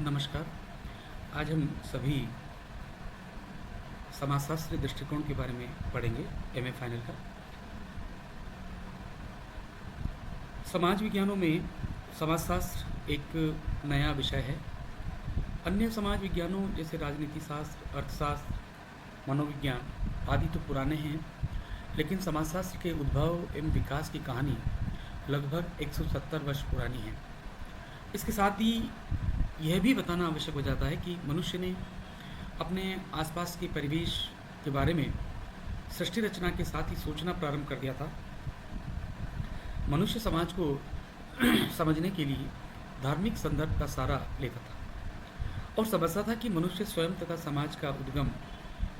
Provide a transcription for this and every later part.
नमस्कार। आज हम सभी समाजशास्त्र दृष्टिकोण के बारे में पढ़ेंगे। एमए फाइनल का समाज विज्ञानों में समाजशास्त्र एक नया विषय है। अन्य समाज विज्ञानों जैसे राजनीति शास्त्र, अर्थशास्त्र, मनोविज्ञान आदि तो पुराने हैं, लेकिन समाजशास्त्र के उद्भव एवं विकास की कहानी लगभग 170 वर्ष पुरानी है। इसके साथ ही यह भी बताना आवश्यक हो जाता है कि मनुष्य ने अपने आसपास के परिवेश के बारे में सृष्टि रचना के साथ ही सोचना प्रारंभ कर दिया था। मनुष्य समाज को समझने के लिए धार्मिक संदर्भ का सहारा लेता था और समझता था कि मनुष्य स्वयं तथा समाज का उद्गम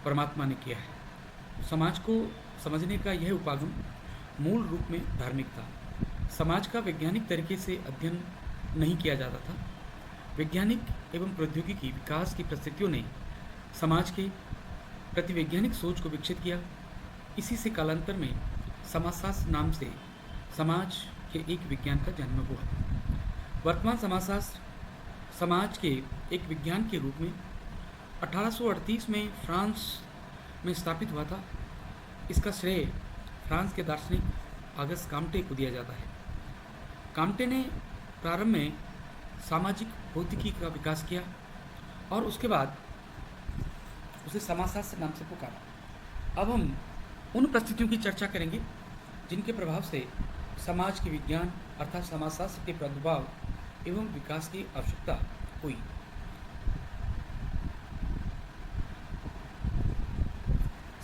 परमात्मा ने किया है। समाज को समझने का यह उपागम मूल रूप में धार्मिक था। समाज का वैज्ञानिक तरीके से अध्ययन नहीं किया जाता था। वैज्ञानिक एवं प्रौद्योगिकी विकास की परिस्थितियों ने समाज के प्रति वैज्ञानिक सोच को विकसित किया। इसी से कालांतर में समाजशास्त्र नाम से समाज के एक विज्ञान का जन्म हुआ। वर्तमान समाजशास्त्र समाज के एक विज्ञान के रूप में 1838 में फ्रांस में स्थापित हुआ था। इसका श्रेय फ्रांस के दार्शनिक ऑगस्ट काम्टे को दिया जाता है। काम्टे ने प्रारंभ में सामाजिक भौतिकी का विकास किया और उसके बाद उसे समाजशास्त्र नाम से पुकारा। अब हम उन परिस्थितियों की चर्चा करेंगे जिनके प्रभाव से समाज के विज्ञान अर्थात समाजशास्त्र के प्रादुर्भाव एवं विकास की आवश्यकता हुई।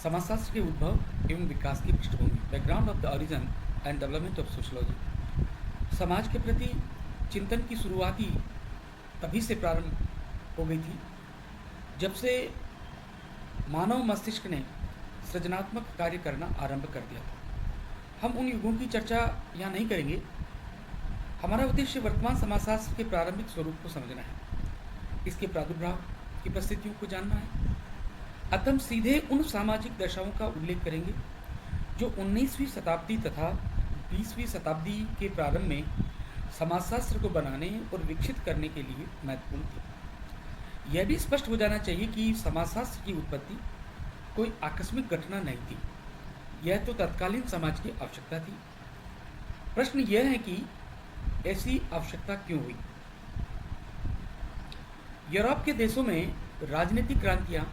समाजशास्त्र के उद्भव एवं विकास की पृष्ठभूमि, background of the origin and development of sociology. समाज के प्रति चिंतन की शुरुआती तभी से प्रारंभ हो गई थी जब से मानव मस्तिष्क ने सृजनात्मक कार्य करना आरंभ कर दिया था। हम उन युगों की चर्चा यहाँ नहीं करेंगे। हमारा उद्देश्य वर्तमान समाजशास्त्र के प्रारंभिक स्वरूप को समझना है, इसके प्रादुर्भाव की परिस्थितियों को जानना है। अतः हम सीधे उन सामाजिक दशाओं का उल्लेख करेंगे जो 19वीं शताब्दी तथा 20वीं शताब्दी के प्रारंभ में समाजशास्त्र को बनाने और विकसित करने के लिए महत्वपूर्ण थी। यह भी स्पष्ट हो जाना चाहिए कि समाजशास्त्र की उत्पत्ति कोई आकस्मिक घटना नहीं थी, यह तो तत्कालीन समाज की आवश्यकता थी। प्रश्न यह है कि ऐसी आवश्यकता क्यों हुई। यूरोप के देशों में राजनीतिक क्रांतियां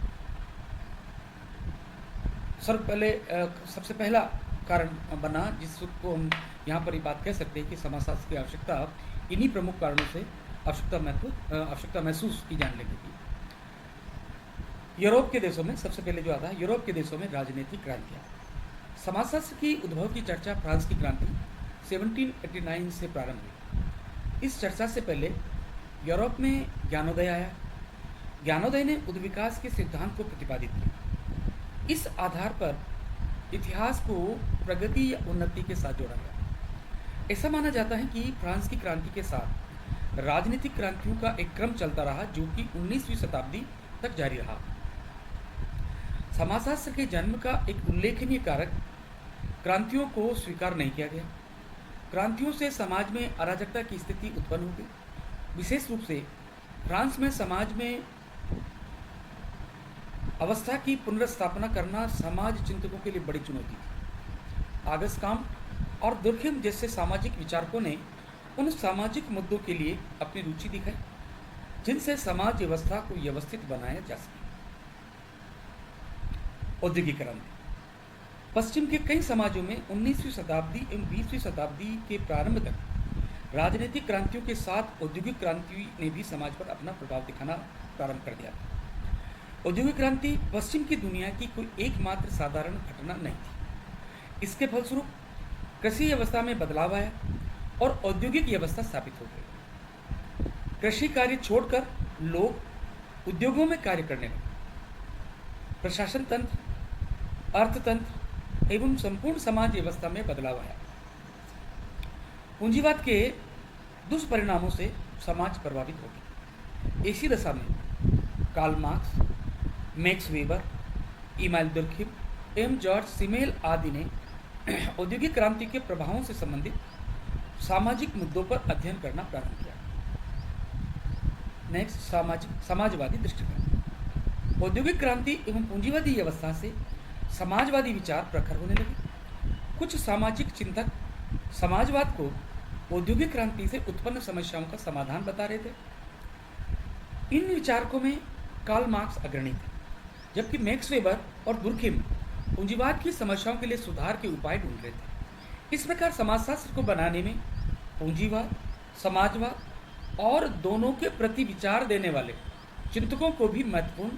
सबसे पहला कारण बना, जिसको हम यहाँ पर ये बात कह सकते हैं कि समाजशास्त्र की आवश्यकता इन्हीं प्रमुख कारणों से आवश्यकता महसूस की जाने लगी थी। यूरोप के देशों में सबसे पहले जो आता है, यूरोप के देशों में राजनीतिक क्रांतियाँ। समाजशास्त्र की उद्भव की चर्चा फ्रांस की क्रांति 1789 से प्रारंभ हुई। इस चर्चा से पहले यूरोप में ज्ञानोदय आया। ज्ञानोदय ने उद्विकास के सिद्धांत को प्रतिपादित किया। इस आधार पर इतिहास को प्रगति या उन्नति के साथ जोड़ा गया। ऐसा माना जाता है कि फ्रांस की क्रांति के साथ राजनीतिक क्रांतियों का एक क्रम चलता रहा जो कि 19वीं शताब्दी तक जारी रहा। समाजशास्त्र के जन्म का एक उल्लेखनीय कारक क्रांतियों को स्वीकार नहीं किया गया। क्रांतियों से समाज में अराजकता की स्थिति उत्पन्न हो गई। विशेष रूप से फ्रांस में समाज में अवस्था की पुनर्स्थापना करना समाज चिंतकों के लिए बड़ी चुनौती थी। ऑगस्ट काम्ट और दुर्खिम जैसे सामाजिक विचारकों ने उन सामाजिक मुद्दों के लिए अपनी रुचि दिखाई जिनसे समाज व्यवस्था को व्यवस्थित बनाया जा सके। औद्योगिकरण। पश्चिम के कई समाजों में 19वीं शताब्दी एवं 20वीं शताब्दी के प्रारंभ तक राजनीतिक क्रांतियों के साथ औद्योगिक क्रांति ने भी समाज पर अपना प्रभाव दिखाना प्रारंभ कर दिया। औद्योगिक क्रांति पश्चिम की दुनिया की कोई एकमात्र साधारण घटना नहीं थी। इसके फलस्वरूप कृषि व्यवस्था में बदलाव आया और औद्योगिक व्यवस्था स्थापित हो गई। कृषि कार्य छोड़कर लोग उद्योगों में कार्य करने लगे। प्रशासन तंत्र, अर्थतंत्र एवं संपूर्ण समाज व्यवस्था में बदलाव आया। पूंजीवाद के दुष्परिणामों से समाज प्रभावित हो गया। इसी दशा में Karl Marx, Max Weber, Immanuel Durkheim एवं जॉर्ज सिमेल आदि ने औद्योगिक क्रांति के प्रभावों से संबंधित सामाजिक मुद्दों पर अध्ययन करना प्रारंभ किया। नेक्स्ट, समाजवादी दृष्टिकोण। औद्योगिक क्रांति एवं पूंजीवादी व्यवस्था से समाजवादी विचार प्रखर होने लगे। कुछ सामाजिक चिंतक समाजवाद को औद्योगिक क्रांति से उत्पन्न समस्याओं का समाधान बता रहे थे। इन विचारकों में कार्ल मार्क्स अग्रणी थे, जबकि मैक्स वेबर और दुर्खिम पूंजीवाद की समस्याओं के लिए सुधार के उपाय ढूंढ रहे थे। इस प्रकार समाजशास्त्र को बनाने में पूंजीवाद, समाजवाद और दोनों के प्रति विचार देने वाले चिंतकों को भी महत्वपूर्ण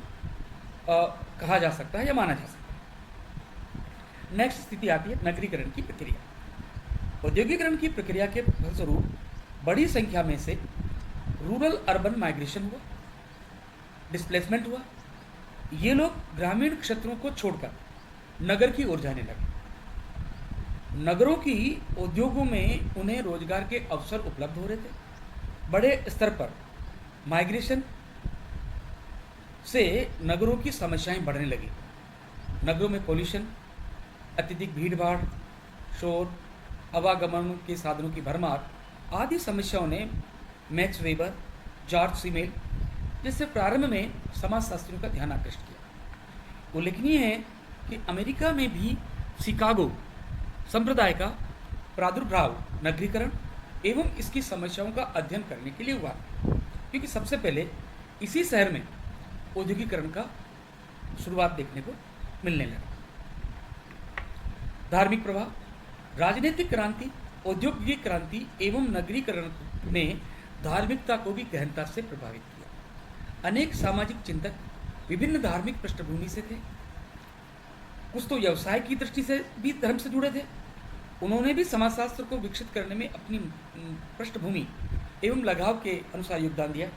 कहा जा सकता है या माना जा सकता है। नेक्स्ट स्थिति आती है नगरीकरण की प्रक्रिया। औद्योगिकरण की प्रक्रिया के फलस्वरूप बड़ी संख्या में से रूरल अर्बन माइग्रेशन हुआ, डिस्प्लेसमेंट हुआ। ये लोग ग्रामीण क्षेत्रों को छोड़कर नगर की ओर जाने लगे। नगरों की उद्योगों में उन्हें रोजगार के अवसर उपलब्ध हो रहे थे। बड़े स्तर पर माइग्रेशन से नगरों की समस्याएं बढ़ने लगी। नगरों में पोल्यूशन, अत्यधिक भीड़भाड़, शोर, आवागमन के साधनों की भरमार आदि समस्याओं ने मैक्स वेबर, जॉर्ज सीमेल जैसे प्रारंभ में समाजशास्त्रियों का ध्यान आकृष्ट किया। उल्लेखनीय है कि अमेरिका में भी शिकागो संप्रदाय का प्रादुर्भाव नगरीकरण एवं इसकी समस्याओं का अध्ययन करने के लिए हुआ, क्योंकि सबसे पहले इसी शहर में औद्योगिकरण का शुरुआत देखने को मिलने लगा। धार्मिक प्रभाव, राजनीतिक क्रांति, औद्योगिक क्रांति एवं नगरीकरण ने धार्मिकता को भी गहनता से प्रभावित किया। अनेक सामाजिक चिंतक विभिन्न धार्मिक पृष्ठभूमि से थे। कुछ तो व्यवसाय की दृष्टि से भी धर्म से जुड़े थे। उन्होंने भी समाजशास्त्र को विकसित करने में अपनी पृष्ठभूमि एवं लगाव के अनुसार योगदान दिया।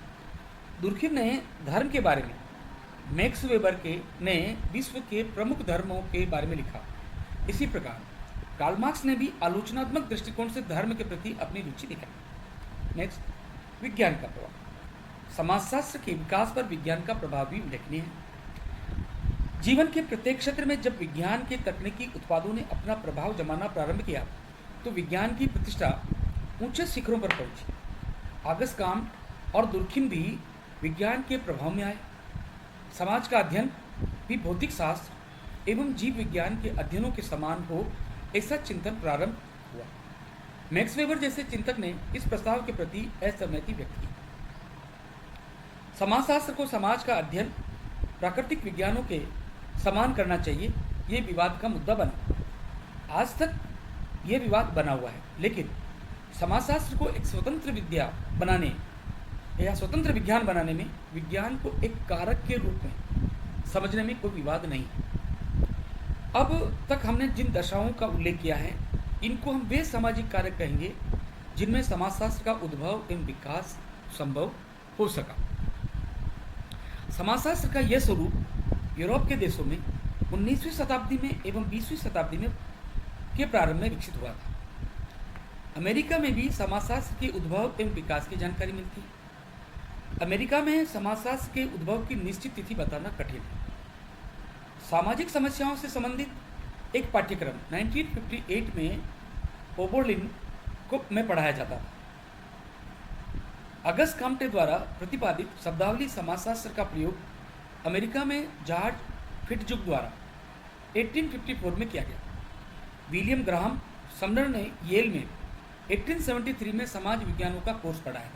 दुर्खिम ने धर्म के बारे में, मैक्स वेबर ने विश्व के प्रमुख धर्मों के बारे में लिखा। इसी प्रकार कार्ल मार्क्स ने भी आलोचनात्मक दृष्टिकोण से धर्म के प्रति अपनी रुचि दिखाई। नेक्स्ट, विज्ञान का प्रभाव। समाजशास्त्र के विकास पर विज्ञान का प्रभाव भी उल्लेखनीय है। जीवन के प्रत्येक क्षेत्र में जब विज्ञान के तकनीकी उत्पादों ने अपना प्रभाव जमाना प्रारंभ किया तो विज्ञान की प्रतिष्ठा ऊंचे शिखरों पर पहुंची। ऑगस्ट कॉम्ट और दुर्खिम भी विज्ञान के प्रभाव में आए। समाज का अध्ययन भी भौतिक शास्त्र एवं जीव विज्ञान के अध्ययनों के समान हो, ऐसा चिंतन प्रारंभ हुआ। मैक्स वेबर जैसे चिंतक ने इस प्रस्ताव के प्रति असहमति व्यक्त की। समाजशास्त्र को समाज का अध्ययन प्राकृतिक विज्ञानों के समान करना चाहिए, ये विवाद का मुद्दा बना। आज तक ये विवाद बना हुआ है, लेकिन समाजशास्त्र को एक स्वतंत्र विद्या बनाने या स्वतंत्र विज्ञान बनाने में विज्ञान को एक कारक के रूप में समझने में कोई विवाद नहीं है। अब तक हमने जिन दशाओं का उल्लेख किया है, इनको हम वे सामाजिक कारक कहेंगे जिनमें समाजशास्त्र का उद्भव एवं विकास संभव हो सका। समाजशास्त्र का यह स्वरूप यूरोप के देशों में 19वीं शताब्दी में एवं 20वीं शताब्दी में के प्रारंभ में विकसित हुआ था। अमेरिका में भी समाजशास्त्र के उद्भव एवं विकास की जानकारी मिलती है। अमेरिका में समाजशास्त्र के उद्भव की निश्चित तिथि बताना कठिन है। सामाजिक समस्याओं से संबंधित एक पाठ्यक्रम 1958 में ओबोर्लिन में पढ़ाया जाता था। अगस्त कॉम्टे द्वारा प्रतिपादित शब्दावली समाजशास्त्र का प्रयोग अमेरिका में जॉर्ज फिट्जूक द्वारा 1854 में किया गया। विलियम ग्राहम समनर ने येल में 1873 में समाज विज्ञानों का कोर्स पढ़ाया।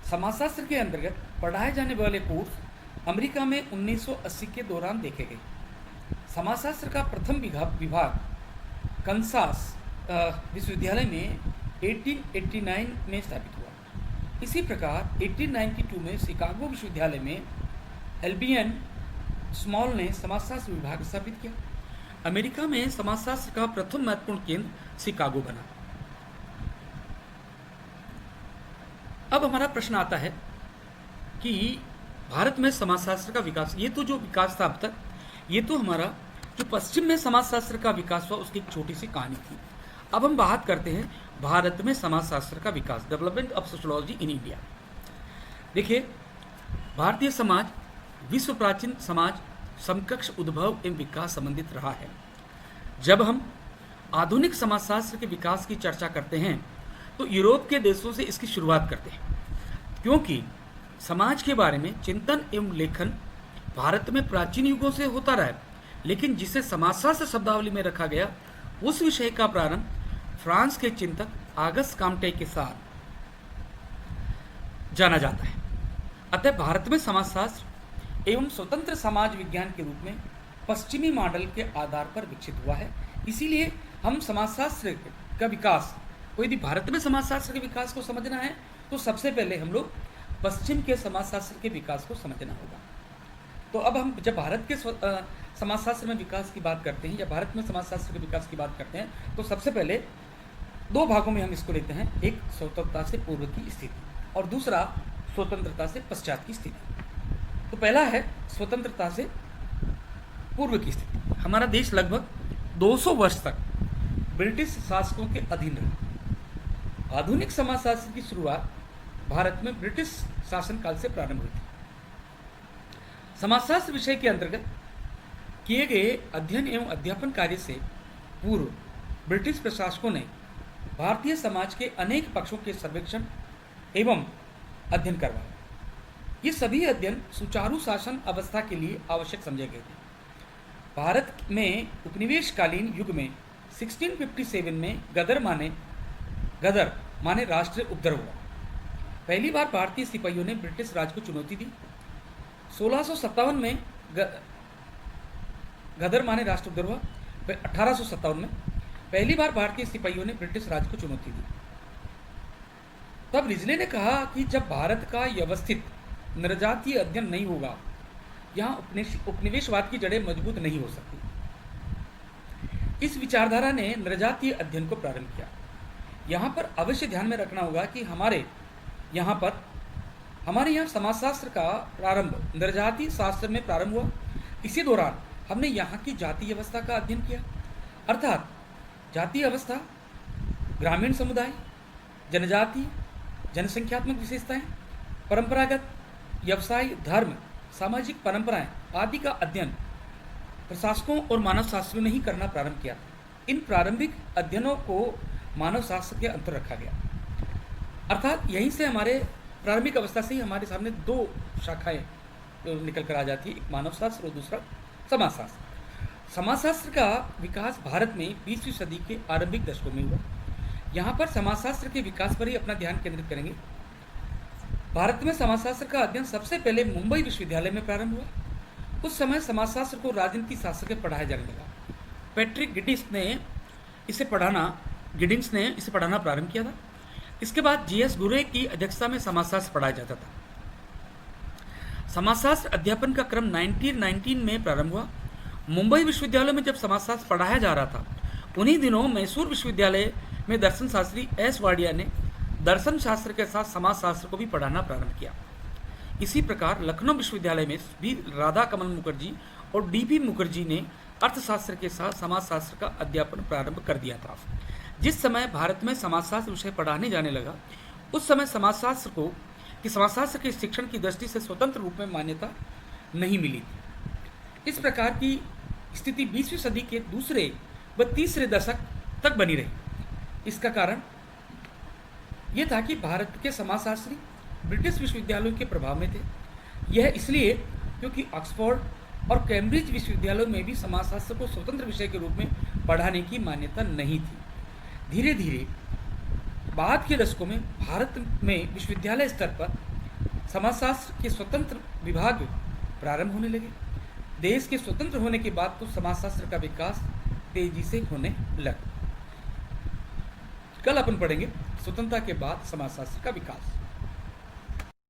समाजशास्त्र के अंतर्गत पढ़ाए जाने वाले कोर्स अमेरिका में 1980 के दौरान देखे गए। समाजशास्त्र का प्रथम विभाग कंसास विश्वविद्यालय में 1889 में स्थापित हुआ। इसी प्रकार 1892 में शिकागो विश्वविद्यालय में एल्बियन स्मॉल ने समाजशास्त्र विभाग स्थापित किया। अमेरिका में समाजशास्त्र का प्रथम महत्वपूर्ण केंद्र शिकागो बना। अब हमारा प्रश्न आता है कि भारत में समाजशास्त्र का विकास, ये तो जो विकास था अब तक, ये तो हमारा जो पश्चिम में समाजशास्त्र का विकास हुआ उसकी एक छोटी सी कहानी थी। अब हम बात करते हैं भारत में समाजशास्त्र का विकास, development of sociology in India. देखिए, भारतीय समाज विश्व प्राचीन समाज समकक्ष उद्भव एवं विकास संबंधित रहा है। जब हम आधुनिक समाजशास्त्र के विकास की चर्चा करते हैं तो यूरोप के देशों से इसकी शुरुआत करते हैं, क्योंकि समाज के बारे में चिंतन एवं लेखन भारत में प्राचीन युगों से होता रहा है, लेकिन जिसे समाजशास्त्र शब्दावली में रखा गया उस विषय का प्रारंभ फ्रांस के चिंतक आगस्ट काम्टे के साथ जाना जाता है। अतः भारत में समाजशास्त्र एवं स्वतंत्र समाज विज्ञान के रूप में पश्चिमी मॉडल के आधार पर विकसित हुआ है। इसीलिए हम समाजशास्त्र का विकास को, यदि भारत में समाजशास्त्र के विकास को समझना है तो सबसे पहले हम लोग पश्चिम के समाजशास्त्र के विकास को समझना होगा। तो अब हम जब भारत के समाजशास्त्र में विकास की बात करते हैं या भारत में समाजशास्त्र के विकास की बात करते हैं तो सबसे पहले दो भागों में हम इसको लेते हैं, एक स्वतंत्रता से पूर्व की स्थिति और दूसरा स्वतंत्रता से पश्चात की स्थिति। तो पहला है स्वतंत्रता से पूर्व की स्थिति। हमारा देश लगभग 200 वर्ष तक ब्रिटिश शासकों के अधीन रहा। आधुनिक समाजशास्त्र की शुरुआत भारत में ब्रिटिश शासन काल से प्रारंभ हुई थी। समाजशास्त्र विषय के अंतर्गत किए गए अध्ययन एवं अध्यापन कार्य से पूर्व ब्रिटिश प्रशासकों ने भारतीय समाज के अनेक पक्षों के सर्वेक्षण एवं अध्ययन करवाया। ये सभी अध्ययन सुचारू शासन अवस्था के लिए आवश्यक समझे गए थे। भारत में उपनिवेशकालीन युग में 1657 में गदर माने राष्ट्रीय उपद्रव हुआ। पहली बार भारतीय सिपाहियों ने ब्रिटिश राज को चुनौती दी। 1657 में गदर माने राष्ट्र उपद्रव हुआ। 1857 में पहली बार भारतीय सिपाहियों ने ब्रिटिश राज को चुनौती दी। तब रिजले ने कहा कि जब भारत का व्यवस्थित नरजातीय अध्ययन नहीं होगा, यहाँ उपनिवेशवाद की जड़ें मजबूत नहीं हो सकती। इस विचारधारा ने नरजातीय अध्ययन को प्रारंभ किया। यहाँ पर अवश्य ध्यान में रखना होगा कि हमारे यहाँ समाजशास्त्र का प्रारंभ नरजातीय शास्त्र में प्रारंभ हुआ। इसी दौरान हमने यहाँ की जातीय अवस्था का अध्ययन किया, अर्थात जातीय अवस्था, ग्रामीण समुदाय, जनजातीय, जनसंख्यात्मक विशेषताएं, परंपरागत, व्यवसाय, धर्म, सामाजिक परंपराएं आदि का अध्ययन प्रशासकों और मानव शास्त्रियों ने ही करना प्रारंभ किया। इन प्रारंभिक अध्ययनों को मानव शास्त्र के अंतर रखा गया, अर्थात यहीं से हमारे प्रारंभिक अवस्था से ही हमारे सामने दो शाखाएं निकल कर आ जाती है, एक मानव शास्त्र और दूसरा समाजशास्त्र। समाजशास्त्र का विकास भारत में 20वीं सदी के आरंभिक दशकों में हुआ। यहाँ पर समाजशास्त्र के विकास पर ही अपना ध्यान केंद्रित करेंगे। भारत में समाजशास्त्र का अध्ययन सबसे पहले मुंबई विश्वविद्यालय में प्रारंभ हुआ। उस समय समाजशास्त्र को राजनीति शास्त्र के पढ़ाया जाने लगा। पैट्रिक गिडिंग्स ने इसे पढ़ाना प्रारंभ किया था। इसके बाद जीएस गुरे की अध्यक्षता में समाजशास्त्र पढ़ाया जाता था। समाजशास्त्र अध्यापन का क्रम 1919 में प्रारंभ हुआ। मुंबई विश्वविद्यालय में जब समाजशास्त्र पढ़ाया जा रहा था, उन्हीं दिनों मैसूर विश्वविद्यालय में दर्शन शास्त्री एस वाडिया ने दर्शन शास्त्र के साथ समाजशास्त्र को भी पढ़ाना प्रारंभ किया। इसी प्रकार लखनऊ विश्वविद्यालय में भी राधा कमल मुखर्जी और डीपी मुखर्जी ने अर्थशास्त्र के साथ समाजशास्त्र का अध्यापन प्रारंभ कर दिया था। जिस समय भारत में समाजशास्त्र विषय पढ़ाने जाने लगा, उस समय समाजशास्त्र के शिक्षण की दृष्टि से स्वतंत्र रूप में मान्यता नहीं मिली थी। इस प्रकार की स्थिति 20वीं सदी के दूसरे व तीसरे दशक तक बनी रही। इसका कारण यह था कि भारत के समाजशास्त्री ब्रिटिश विश्वविद्यालयों के प्रभाव में थे। यह इसलिए क्योंकि ऑक्सफोर्ड और कैम्ब्रिज विश्वविद्यालयों में भी समाजशास्त्र को स्वतंत्र विषय के रूप में पढ़ाने की मान्यता नहीं थी। धीरे धीरे बाद के दशकों में भारत में विश्वविद्यालय स्तर पर समाजशास्त्र के स्वतंत्र विभाग प्रारंभ होने लगे। देश के स्वतंत्र होने के बाद तो समाजशास्त्र का विकास तेजी से होने लगा। कल अपन पढ़ेंगे स्वतंत्रता के बाद समाजशास्त्र का विकास।